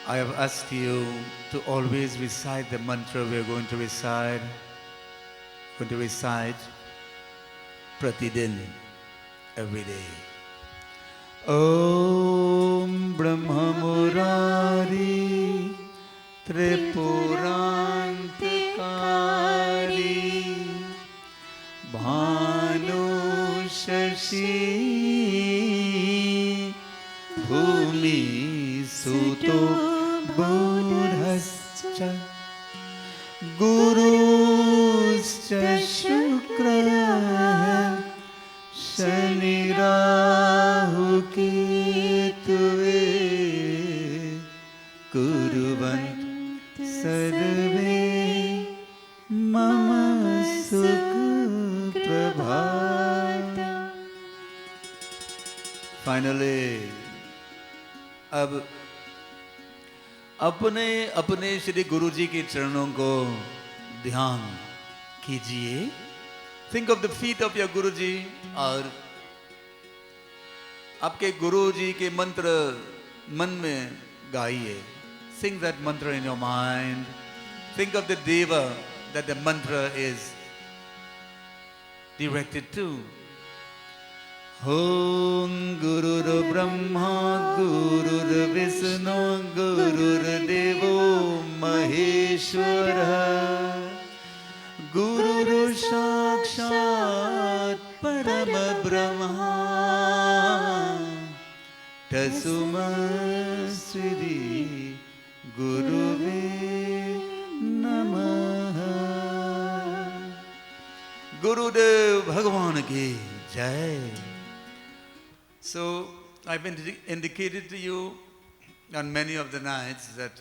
I have asked you to always recite the mantra we are going to recite. Going to recite Pratidin, every day. Om Brahma Murari Tripurantikari Bhanu Shashi Bhumi Suto Buddhascha Guruscha Shukra Shani Rahu Ketuve Kuruvant Sarve Mama Sukha Prabhata. Finally, अब अपने अपने श्री गुरु जी के चरणों को ध्यान कीजिए. Think of the feet of your Guru Ji और आपके गुरु जी के मंत्र मन में गाइए. Sing that mantra in your mind. Think of the Deva that the mantra is directed to. Om Gurur Brahma Gurur Vishnu Gurur Devo Maheshwara Guru Sakshat Param Brahma Tasuma Sri Guruve Namaha. Gurudev Bhagavan ki Jai. So, I've indicated to you on many of the nights that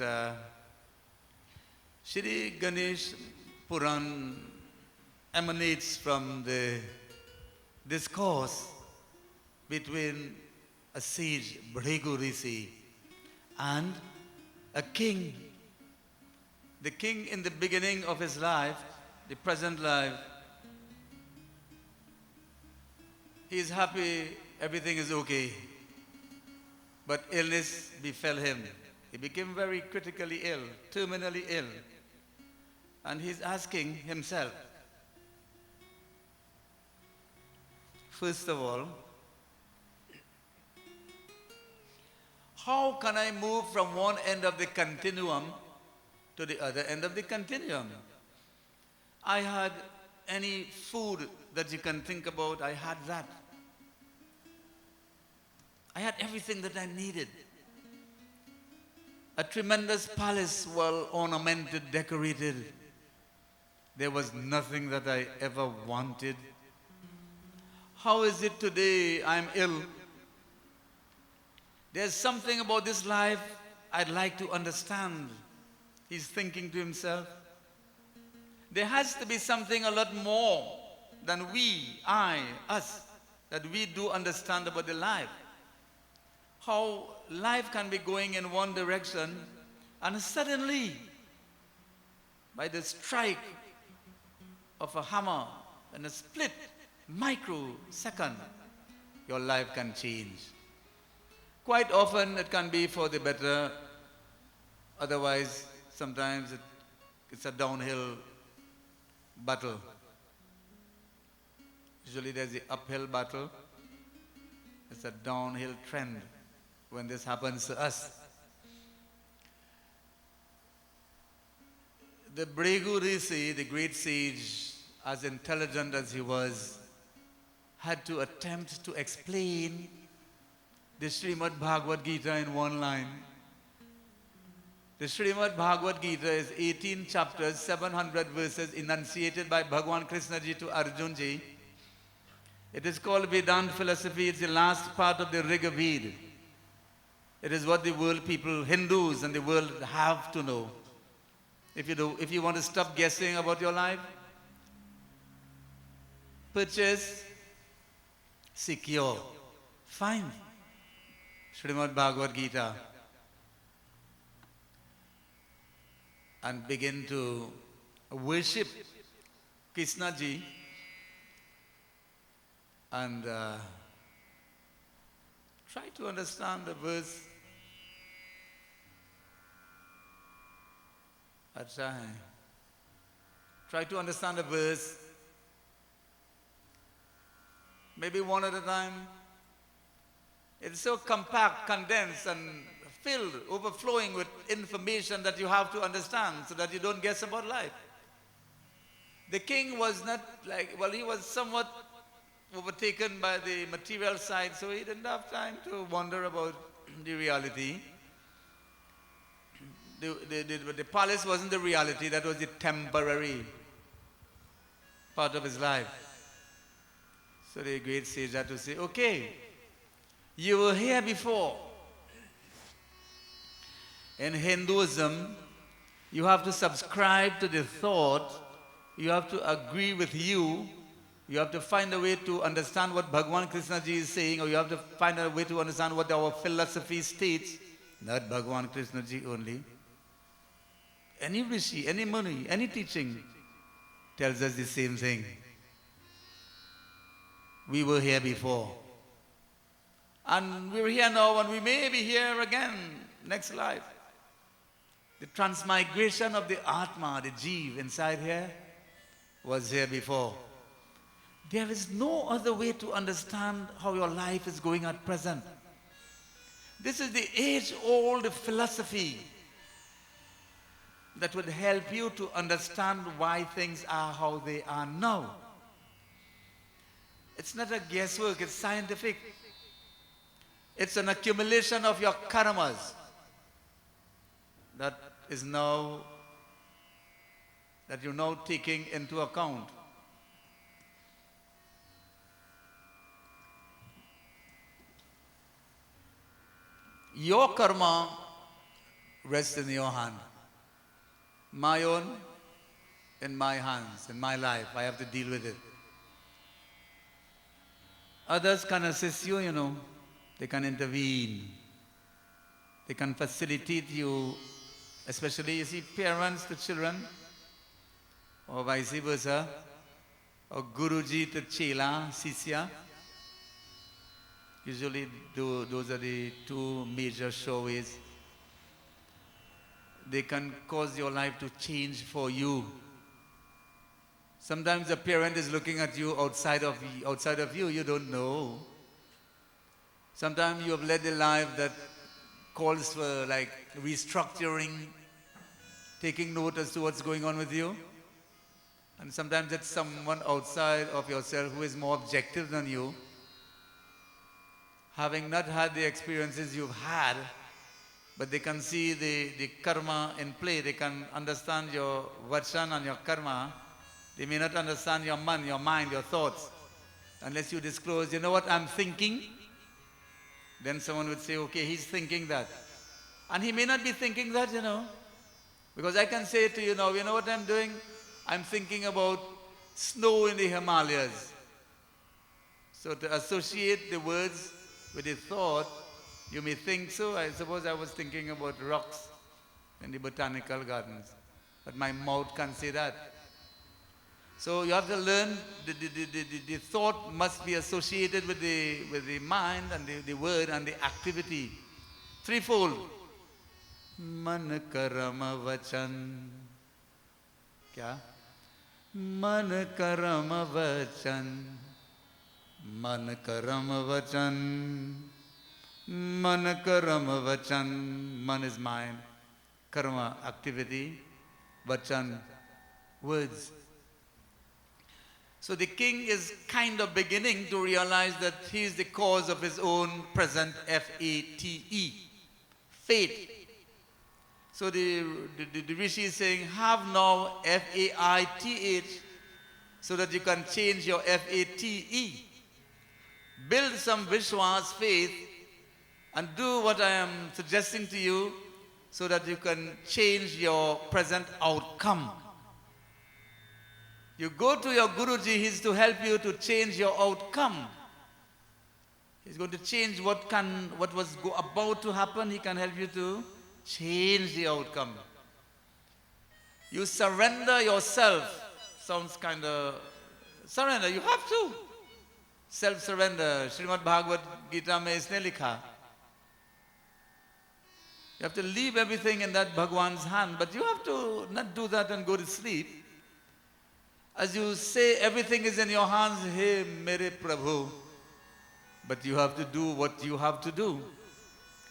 Shri Ganesh Puran emanates from the discourse between a sage, Bhrigu Rishi, and a king. The king in the beginning of his life, the present life, he is happy, everything is okay. But illness befell him. He became very critically ill, terminally ill. And he's asking himself, first of all, how can I move from one end of the continuum to the other end of the continuum? I had any food that you can think about, I had that. I had everything that I needed. A tremendous palace, well ornamented, decorated. There was nothing that I ever wanted. How is it today I'm ill? There's something about this life I'd like to understand. He's thinking to himself. There has to be something a lot more than we, I, us, that we do understand about the life. How life can be going in one direction and suddenly, by the strike of a hammer in a split microsecond, your life can change. Quite often it can be for the better, otherwise sometimes it's a downhill battle. Usually there's the uphill battle, it's a downhill trend when this happens to us. The Bhrigu Rishi, the great sage, as intelligent as he was, had to attempt to explain the Srimad Bhagavad Gita in one line. The Srimad Bhagavad Gita is 18 chapters, 700 verses enunciated by Bhagwan Krishna ji to Arjun ji. It is called Vedanta philosophy. It's the last part of the Riga Veda. It is what the world people, Hindus and the world have to know. If you want to stop guessing about your life, purchase, secure, find Srimad Bhagavad Gita and begin to worship Krishna ji and try to understand the verse अच्छा है. Try to understand a verse, maybe one at a time. It's so compact, condensed, and filled, overflowing with information that you have to understand so that you don't guess about life. The king was not like, well, he was somewhat overtaken by the material side, so he didn't have time to wonder about the reality. The palace wasn't the reality, that was the temporary part of his life. So the great sage had to say, okay, you were here before. In Hinduism, you have to subscribe to the thought, you have to agree with you have to find a way to understand what Bhagwan Krishna Ji is saying, or you have to find a way to understand what our philosophy states, not Bhagwan Krishna Ji only. Any rishi, any muni, any teaching tells us the same thing. We were here before. And we're here now, and we may be here again next life. The transmigration of the Atma, the Jeev inside here, was here before. There is no other way to understand how your life is going at present. This is the age-old philosophy that would help you to understand why things are how they are now. It's not a guesswork, it's scientific. It's an accumulation of your karmas that is now, that you're now taking into account. Your karma rests in your hand. My own, in my hands, in my life. I have to deal with it. Others can assist you, you know. They can intervene. They can facilitate you, especially, you see, parents to children, or vice versa, or Guruji to Chela, Sisya. Usually those are the two major showays. They can cause your life to change for you. Sometimes a parent is looking at you outside of you, you don't know. Sometimes you have led a life that calls for like restructuring, taking note as to what's going on with you. And sometimes it's someone outside of yourself who is more objective than you, having not had the experiences you've had, but they can see the karma in play. They can understand your vachan and your karma. They may not understand your mind, your thoughts. Unless you disclose, you know what I'm thinking? Then someone would say, okay, he's thinking that. And he may not be thinking that, you know. Because I can say to you now, you know what I'm doing? I'm thinking about snow in the Himalayas. So to associate the words with the thought, you may think so. I suppose I was thinking about rocks in the botanical gardens. But my mouth can't say that. So you have to learn the thought must be associated with the mind and the word and the activity. Threefold. Man karama vachan. Kya? Man karama vachan. Man karama vachan. Man karama vachan. Man is mind. Karma, activity. Vachan, words. So the king is kind of beginning to realize that he is the cause of his own present F-A-T-E, fate. So the Rishi is saying, have now F-A-I-T-H so that you can change your F-A-T-E. Build some Vishwas, faith, and do what I am suggesting to you so that you can change your present outcome. You go to your Guruji, he's to help you to change your outcome. He's going to change what was about to happen. He can help you to change the outcome. You surrender yourself. Sounds kind of surrender. You have to. Self-surrender. Srimad Bhagavad Gita mein isne likha. You have to leave everything in that Bhagwan's hand, but you have to not do that and go to sleep. As you say, everything is in your hands, hey, mere Prabhu. But you have to do what you have to do.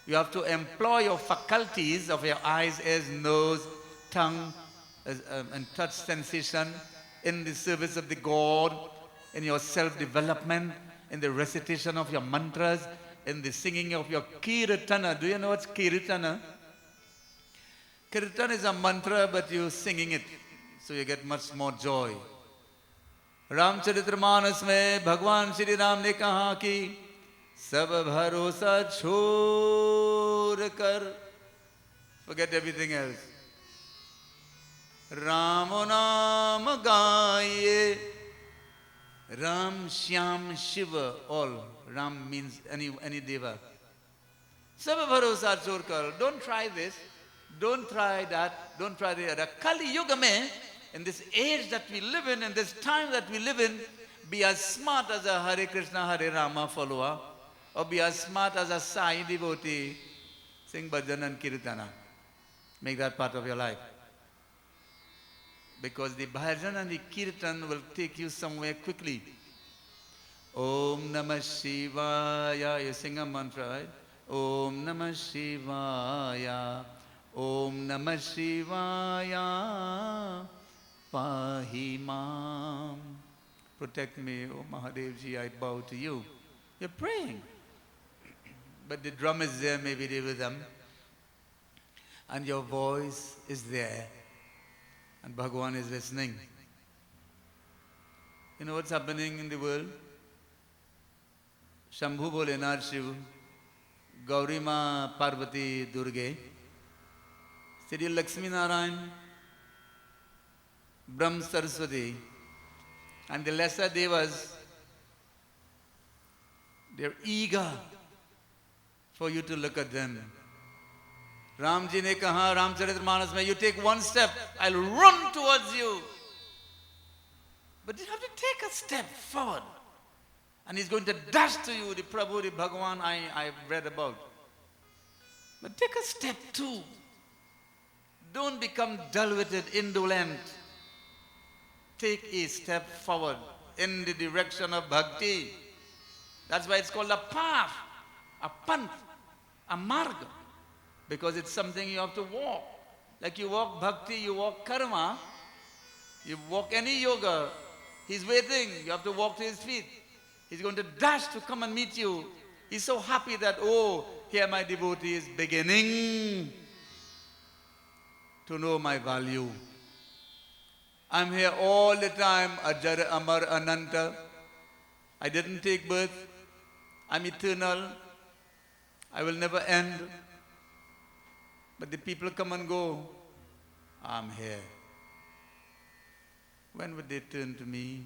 You have to employ your faculties of your eyes, ears, nose, tongue, and touch sensation in the service of the God, in your self-development, in the recitation of your mantras, in the singing of your kirtana. Do you know what's kirtana? Kirtan is a mantra, but you're singing it, so you get much more joy. Ramcharitmanas में भगवान श्री राम ने कहा कि सब भरोसा छोड़ कर, forget everything else, Ram नाम गाइए. Ram, Shyam, Shiva, all. Ram means any deva. Sab bharosa chhod kar. Don't try this. Don't try that. Don't try the other. Kali Yuga mein, in this age that we live in this time that we live in, be as smart as a Hare Krishna, Hare Rama follower, or be as smart as a Sai devotee. Sing bhajan and kirtana. Make that part of your life. Because the bhajan and the kirtan will take you somewhere quickly. Om Namah Shivaya. You sing a mantra, right? Om Namah Shivaya. Om Namah Shivaya. Pahi Mam. Protect me, O Mahadevji, I bow to you. You're praying. But the drum is there, maybe the rhythm. And your voice is there. And Bhagavan is listening. You know what's happening in the world? Shambhu Bholenath Shiv, Gauri Ma Parvati Durge, Sri Lakshmi Narayan, Brahm Saraswati, and the lesser devas, they're eager for you to look at them. Ram ji ne kaha, Ramcharitmanas mein, you take one step, I'll run towards you. But you have to take a step forward. And he's going to dash to you, the Prabhu, the Bhagavan I've read about. But take a step too. Don't become dull-witted, indolent. Take a step forward in the direction of bhakti. That's why it's called a path, a panth, a marga. Because it's something you have to walk. Like you walk bhakti, you walk karma, you walk any yoga. He's waiting. You have to walk to his feet. He's going to dash to come and meet you. He's so happy that, oh, here my devotee is beginning to know my value. I'm here all the time, Ajar, Amar, Ananta. I didn't take birth. I'm eternal. I will never end. But the people come and go. I'm here. When would they turn to me?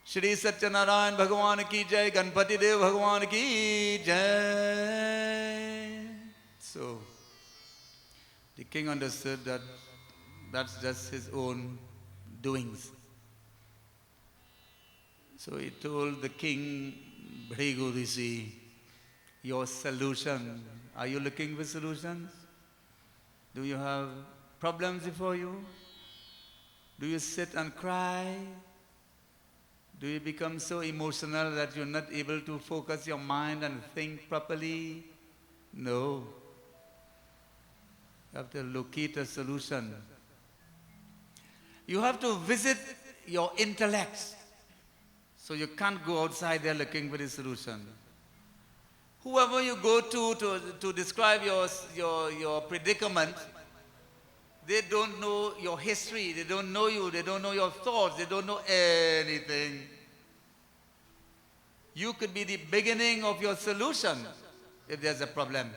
Shri Satyanarayan Bhagavan ki jai, Ganpati Dev Bhagavan ki jai. So, the king understood that that's just his own doings. So he told the king, Bhrigu Rishi, your solution. Are you looking for solutions? Do you have problems before you? Do you sit and cry? Do you become so emotional that you're not able to focus your mind and think properly? No. You have to locate a solution. You have to visit your intellect. So you can't go outside there looking for the solution. Whoever you go to describe your predicament, they don't know your history, they don't know you, they don't know your thoughts, they don't know anything. You could be the beginning of your solution if there's a problem.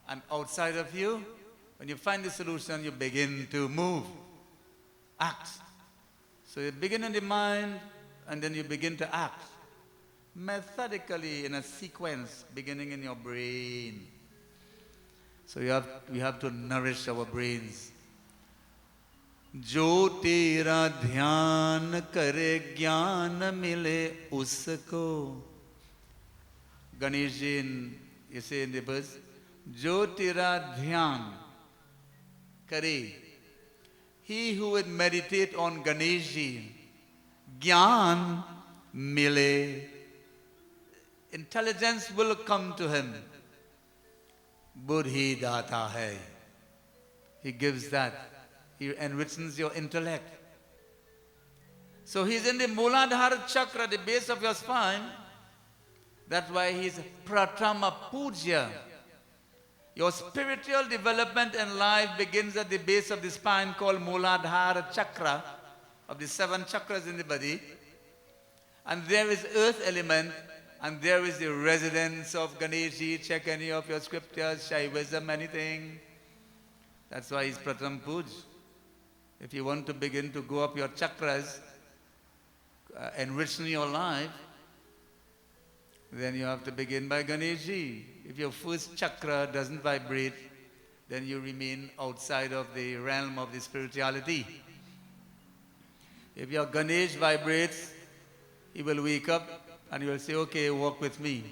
And outside of you, when you find the solution, you begin to move, act. So you begin in the mind, and then you begin to act. Methodically, in a sequence, beginning in your brain. So we have to nourish our brains. जो तेरा ध्यान करे ज्ञान मिले उसको. Ganesh ji, you say in the verse, जो तेरा ध्यान करे. He who would meditate on Ganeshji, Gyan mile, intelligence will come to him. Buddhi data hai. He gives that. He enriches your intellect. So he's in the Muladhara chakra, the base of your spine. That's why he's Pratama Puja. Your spiritual development in life begins at the base of the spine called Muladhara chakra, of the 7 chakras in the body. And there is earth element, and there is the residence of Ganeshji. Check any of your scriptures, Shaivism, anything. That's why he's Pratham Puj. If you want to begin to go up your chakras, enriching your life, then you have to begin by Ganeshji. If your first chakra doesn't vibrate, then you remain outside of the realm of the spirituality. If your Ganesh vibrates, he will wake up and he will say, okay, walk with me.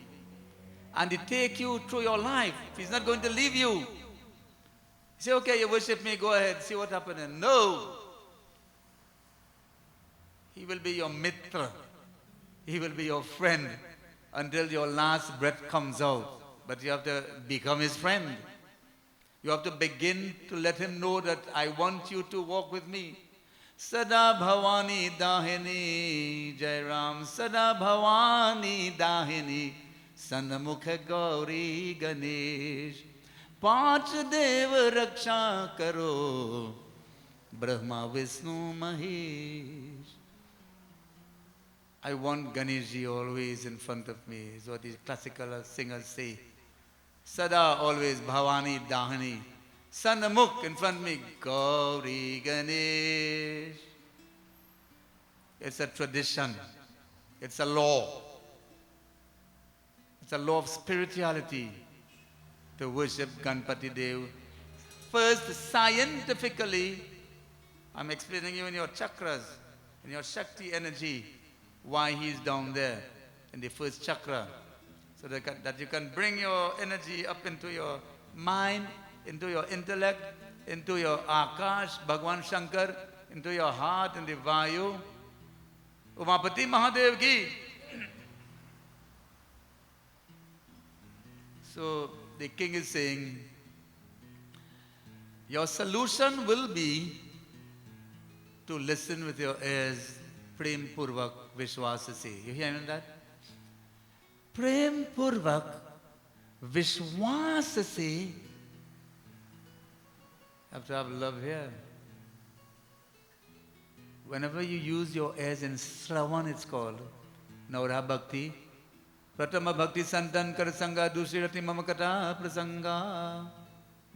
And he take you through your life. He's not going to leave you. He say, okay, you worship me, go ahead, see what happens. No. He will be your mitra. He will be your friend until your last breath comes out. But you have to become his friend. You have to begin to let him know that I want you to walk with me. Sada Bhavani Dahini Jai Ram, Sada Bhavani Dahini Sanmukha Gauri Ganesh, Panch Deva Raksha Karo, Brahma Vishnu Mahesh. I want Ganeshji always in front of me, is what the classical singers say. Sada always Bhavani Dahini. Sanmukh in front of me, Gauri Ganesh. It's a tradition. It's a law. It's a law of spirituality to worship Ganpati Dev. First, scientifically, I'm explaining you in your chakras, in your Shakti energy, why he's down there in the first chakra. So that you can bring your energy up into your mind, into your intellect, into your Akash, Bhagwan Shankar, into your heart and the Vayu. Umapati Mahadev ki. So the king is saying, your solution will be to listen with your ears, Prem Purvak Vishwasasi. You hearing that? Prem Purvak Vishwasasi. Have to have love here. Whenever you use your ears in Shravan, it's called Naura Bhakti. Pratama Bhakti Santan Karasanga Dusirati Mamakata Prasanga.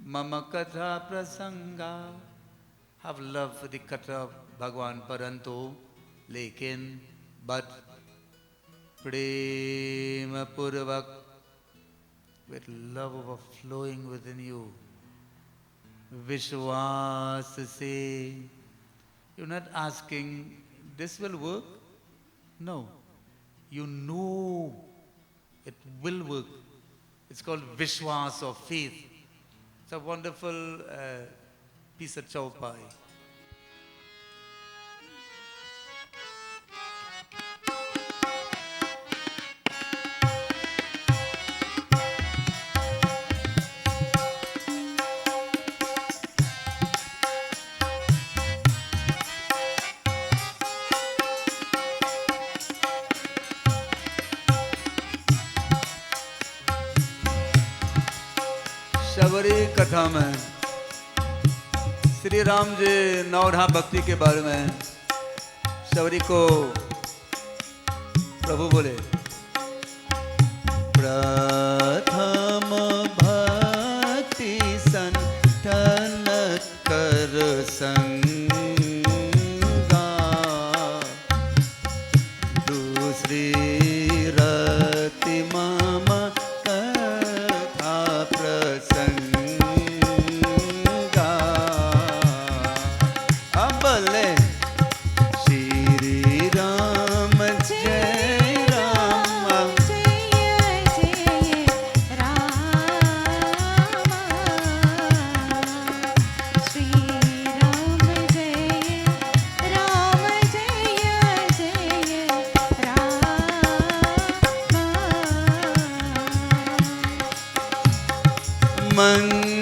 Mamakata Prasanga. Have love for the Kata of Bhagwan Parantu. Lekin, but Prema Purvak, with love overflowing within you. Vishwas say, you're not asking, this will work? No. You know it will work. It's called Vishwas or faith. It's a wonderful piece of chaupai. Shabari कथा में श्री राम जी नवधा भक्ति के बारे में शबरी को प्रभु बोले, प्रथम भक्ति संतन कर संगा, दूसरी रति मम Jai Ram मंगल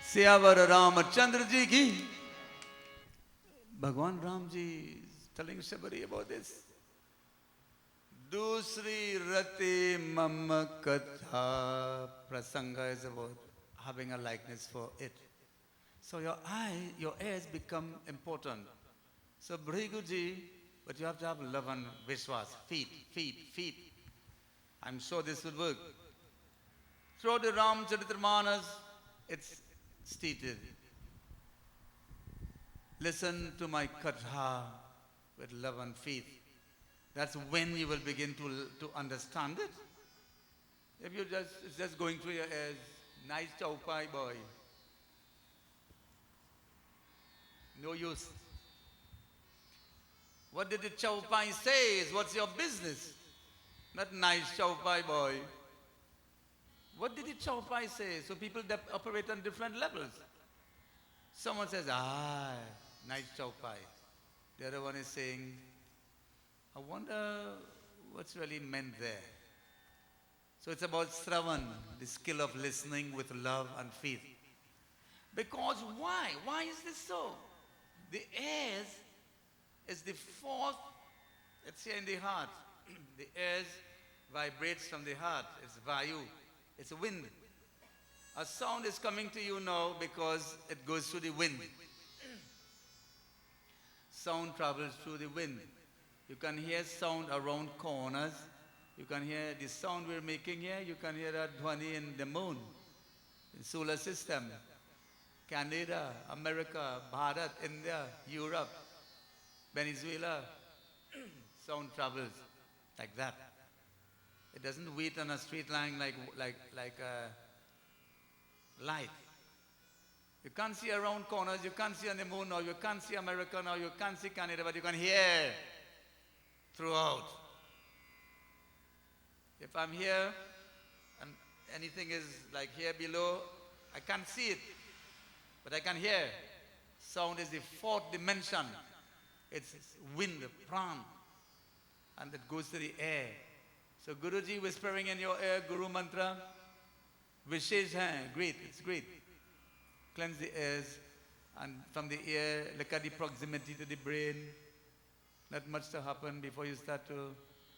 सियावर रामचंद्र जी की. भगवान Ram ji telling somebody about this. दूसरी रति मम कथा prasanga is about having a likeness for it. So your ears become important. So Bhriguji, but you have to have love and vishwas. Feet. I'm sure this will work. Through the Ramcharitamanas, it's stated. Listen to my katha with love and faith. That's when you will begin to understand it. If you it's just going through your ears, nice chaupai boy. No use. What did the chaupai say is what's your business? Not nice chaupai boy. What did the chaupai say? So people operate on different levels. Someone says, nice chaupai. The other one is saying, I wonder what's really meant there. So it's about Sravan, the skill of listening with love and faith. Because why? Why is this so? The ears is the fourth, it's here in the heart. The ears vibrates from the heart. It's vayu. It's a wind. A sound is coming to you now because it goes through the wind. Sound travels through the wind. You can hear sound around corners. You can hear the sound we're making here. You can hear that dhwani in the moon, in solar system, Canada, America, Bharat, India, Europe, Venezuela. Sound travels like that. It doesn't wait on a straight line like light. You can't see around corners, you can't see on the moon now, you can't see America now, you can't see Canada, but you can hear throughout. If I'm here and anything is like here below, I can't see it, but I can hear. Sound is the fourth dimension. It's wind, pran, and it goes to the air. So Guruji whispering in your ear, Guru Mantra, Vishesh hai, great, it's great. Cleanse the ears, and from the ear, look at the proximity to the brain. Not much to happen before you start to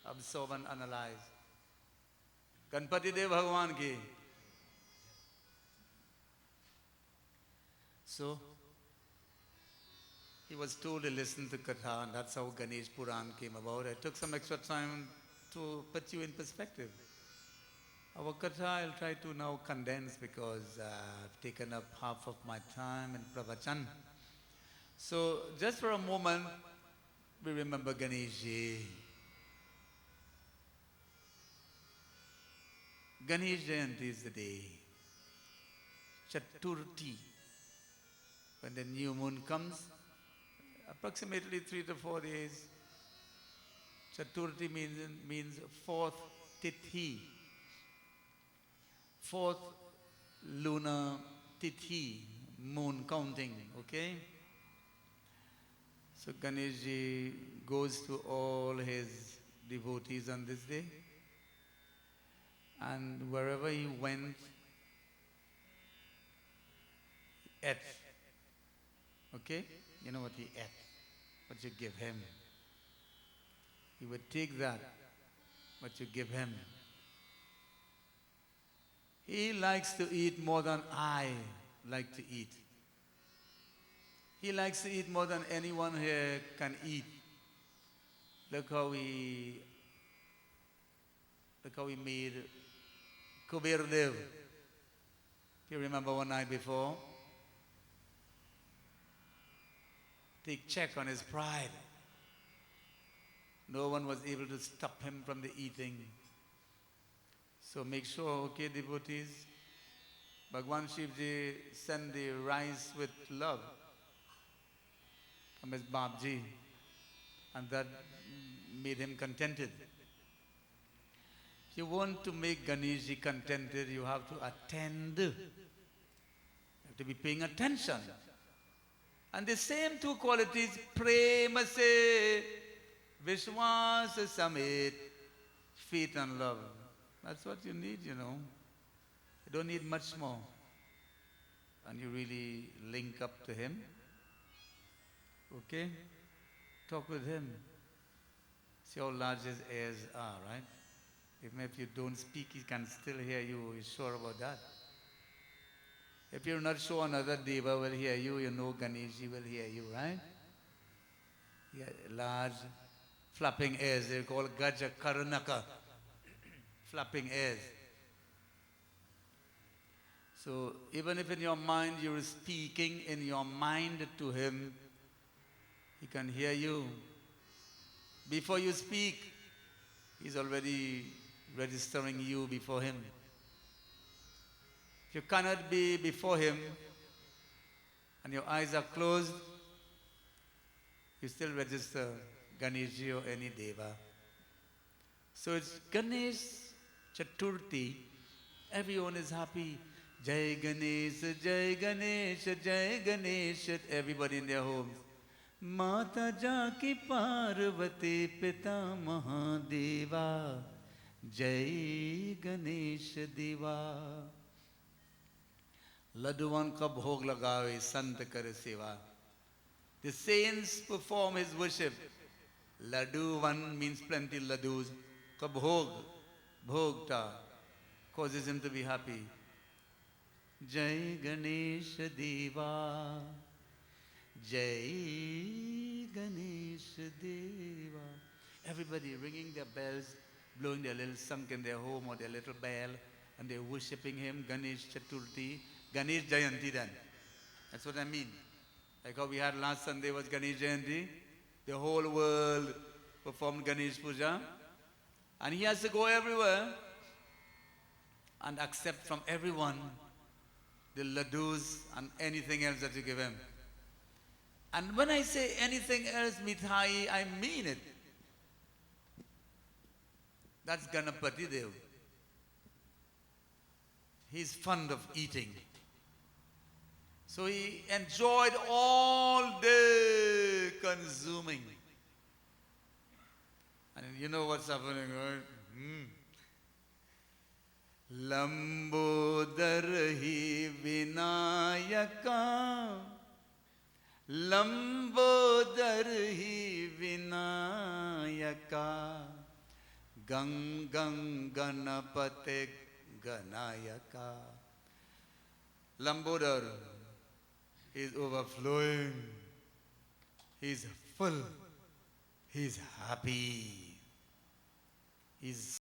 absorb and analyze. Ganpati Dev Bhagwan ki. So, he was told to listen to Katha, and that's how Ganesh Puran came about. I took some extra time to put you in perspective. Our Katha I'll try to now condense because I've taken up half of my time in Pravachan. So just for a moment, we remember Ganesh. Ganesh Jayanti is the day, Chaturthi, when the new moon comes, approximately 3 to 4 days. Chaturthi means fourth Tithi, fourth lunar Tithi, moon counting, okay? So Ganeshji goes to all his devotees on this day, and wherever he went, he ate. Okay? You know what he ate? What you give him. He would take that, what you give him. He likes to eat more than I like to eat. He likes to eat more than anyone here can eat. Look how we made Kubir Dev. If you remember one night before, take check on his pride. No one was able to stop him from the eating. So make sure, okay, devotees, Bhagwan Shivji send the rice with love from his Babji, and that made him contented. If you want to make Ganeshji contented, you have to attend. You have to be paying attention. And the same two qualities, prema se, vishwas samit, faith and love. That's what you need, you know. You don't need much more. And you really link up to him. Okay? Talk with him. See how large his ears are, right? Even if you don't speak, he can still hear you. You're sure about that? If you're not sure another Deva will hear you, you know Ganeshji will hear you, right? Yeah, large flapping ears. They're called Gaja Karnaka. Flapping ears. So even if in your mind you're speaking in your mind to him, he can hear you. Before you speak, he's already registering you before him. If you cannot be before him and your eyes are closed, you still register Ganeshji or any Deva. So it's Ganesh Chaturthi. Everyone is happy. Jai Ganesh, Jai Ganesh, Jai Ganesh. Everybody in their homes. Mata Jaki Parvati Pita Mahadeva. Jai Ganesh Deva. Laduvan ka bhog lagawe, sant kare seva. The saints perform his worship. Laduvan means plenty ladus. Ka bhog, bhogta, causes him to be happy. Jai Ganesh Deva. Jai Ganesh Deva. Everybody ringing their bells, blowing their little sunk in their home or their little bell, and they're worshipping him, Ganesh Chaturthi. Ganesh Jayanti then. That's what I mean. Like how we had last Sunday was Ganesh Jayanti. The whole world performed Ganesh Puja. And he has to go everywhere and accept from everyone the ladus and anything else that you give him. And when I say anything else, mithai, I mean it. That's Ganapati Dev. He's fond of eating. So he enjoyed all day consuming. And you know what's happening, right? Lambodar hi vinayaka. Lambodar hi vinayaka. Gang gang ganapate ganayaka. Lambodar is overflowing. He's full. He's happy. He's